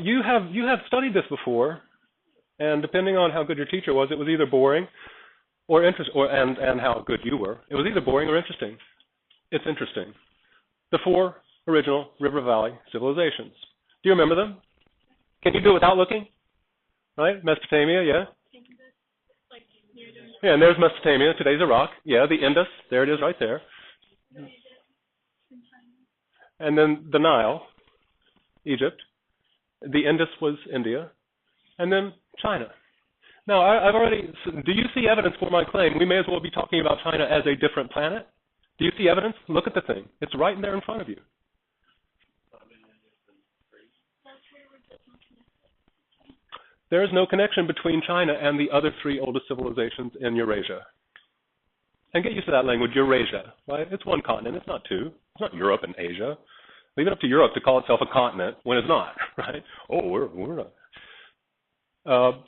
you have studied this before, and depending on how good your teacher was, it was either boring or interesting, and how good you were. It was either boring or interesting. It's interesting. The 4 original river valley civilizations. Do you remember them? Can you do it without looking? Right? Mesopotamia, yeah. Yeah, and there's Mesopotamia. Today's Iraq. Yeah, the Indus. There it is, right there. And then the Nile, Egypt. The Indus was India, and then China. Now, I've already. Do you see evidence for my claim? We may as well be talking about China as a different planet. Do you see evidence? Look at the thing. It's right there in front of you. There is no connection between China and the other 3 oldest civilizations in Eurasia. And get used to that language, Eurasia, right? It's one continent. It's not 2. It's not Europe and Asia. Leave it up to Europe to call itself a continent when it's not, right? Oh, we're not.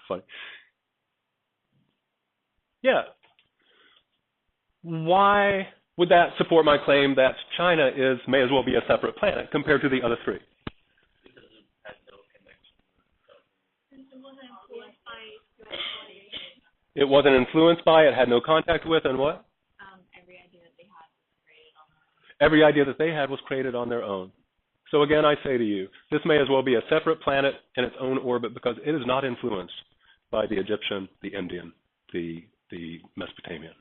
Funny. Yeah. Why would that support my claim that China may as well be a separate planet compared to the other 3? It wasn't influenced by, it had no contact with, and what? Every idea that they had was created on their own. So again, I say to you, this may as well be a separate planet in its own orbit because it is not influenced by the Egyptian, the Indian, the Mesopotamian.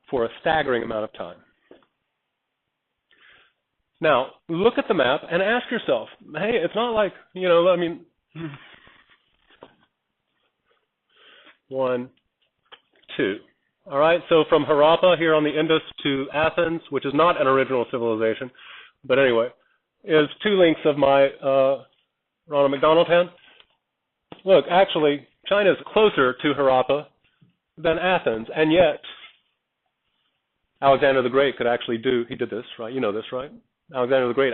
For a staggering amount of time. Now, look at the map and ask yourself, hey, it's not like, 1, 2. All right, so from Harappa here on the Indus to Athens, which is not an original civilization, but anyway, is 2 links of my Ronald McDonald hand. Look, actually, China is closer to Harappa than Athens, and yet Alexander the Great could actually he did this, right? You know this, right? Alexander the Great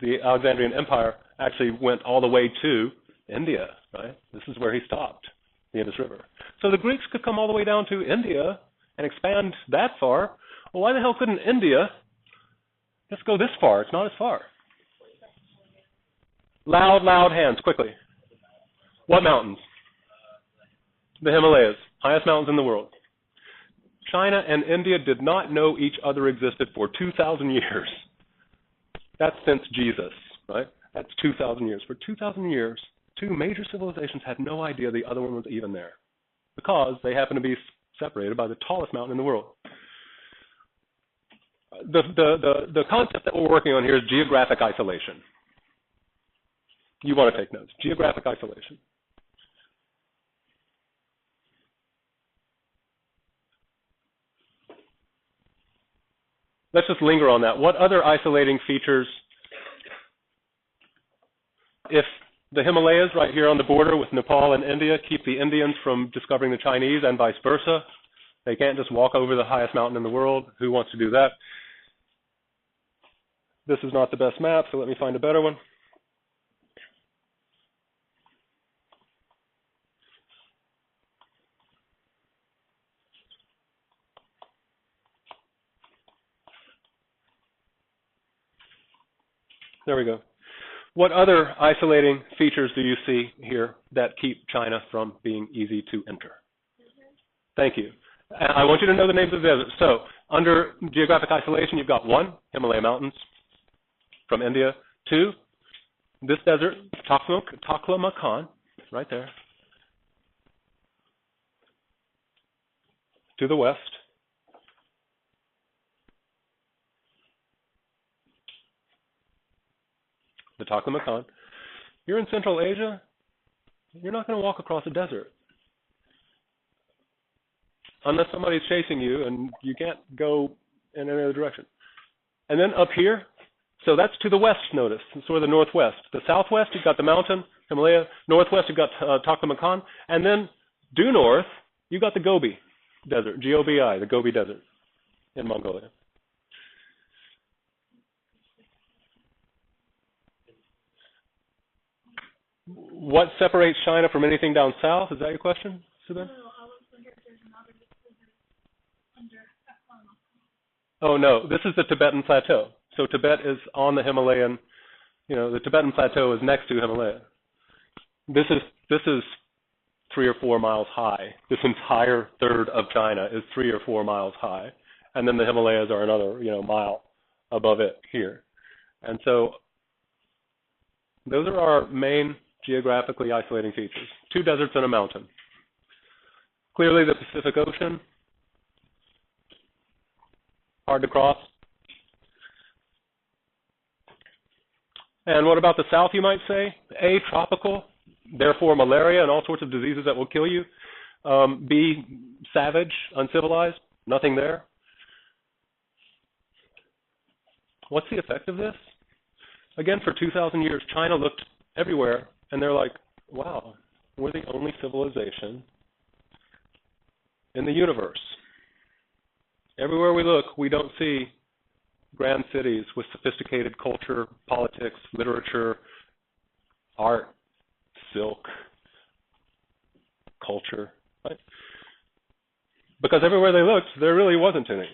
the Alexandrian Empire actually went all the way to India, right? This is where he stopped, the Indus River. So the Greeks could come all the way down to India and expand that far. Well, why the hell couldn't India just go this far? It's not as far. Loud hands, quickly. What mountains? The Himalayas, highest mountains in the world. China and India did not know each other existed for 2,000 years. That's since Jesus, right? That's 2,000 years. For 2,000 years, 2 major civilizations had no idea the other one was even there because they happen to be separated by the tallest mountain in the world. The concept that we're working on here is geographic isolation. You want to take notes. Geographic isolation. Let's just linger on that. What other isolating features, if the Himalayas right here on the border with Nepal and India keep the Indians from discovering the Chinese and vice versa, they can't just walk over the highest mountain in the world. Who wants to do that? This is not the best map, so let me find a better one. There we go. What other isolating features do you see here that keep China from being easy to enter? Thank you. I want you to know the names of the deserts. So under geographic isolation, you've got 1, Himalaya Mountains from India. 2, this desert, Taklamakan, right there, to the west. The Taklamakan. You're in Central Asia, you're not going to walk across a desert unless somebody's chasing you and you can't go in any other direction. And then up here, so that's to the west, notice, sort of the northwest. The southwest, you've got the mountain, Himalaya. Northwest, you've got Taklamakan. And then due north, you've got the Gobi Desert, G-O-B-I, the Gobi Desert in Mongolia. What separates China from anything down south? Is that your question, Subin? No, I was wondering if there's another desert under Taklamakan. Oh no, this is the Tibetan Plateau. So Tibet is on the Himalayan, the Tibetan Plateau is next to Himalaya. This is 3 or 4 miles high. This entire third of China is 3 or 4 miles high. And then the Himalayas are another, mile above it here. And so those are our main geographically isolating features. 2 deserts and a mountain. Clearly the Pacific Ocean, hard to cross. And what about the south, you might say? A, tropical, therefore malaria and all sorts of diseases that will kill you. B, savage, uncivilized, nothing there. What's the effect of this? Again, for 2,000 years, China looked everywhere, and they're like, wow, we're the only civilization in the universe. Everywhere we look, we don't see grand cities with sophisticated culture, politics, literature, art, silk, culture, right? Because everywhere they looked, there really wasn't any.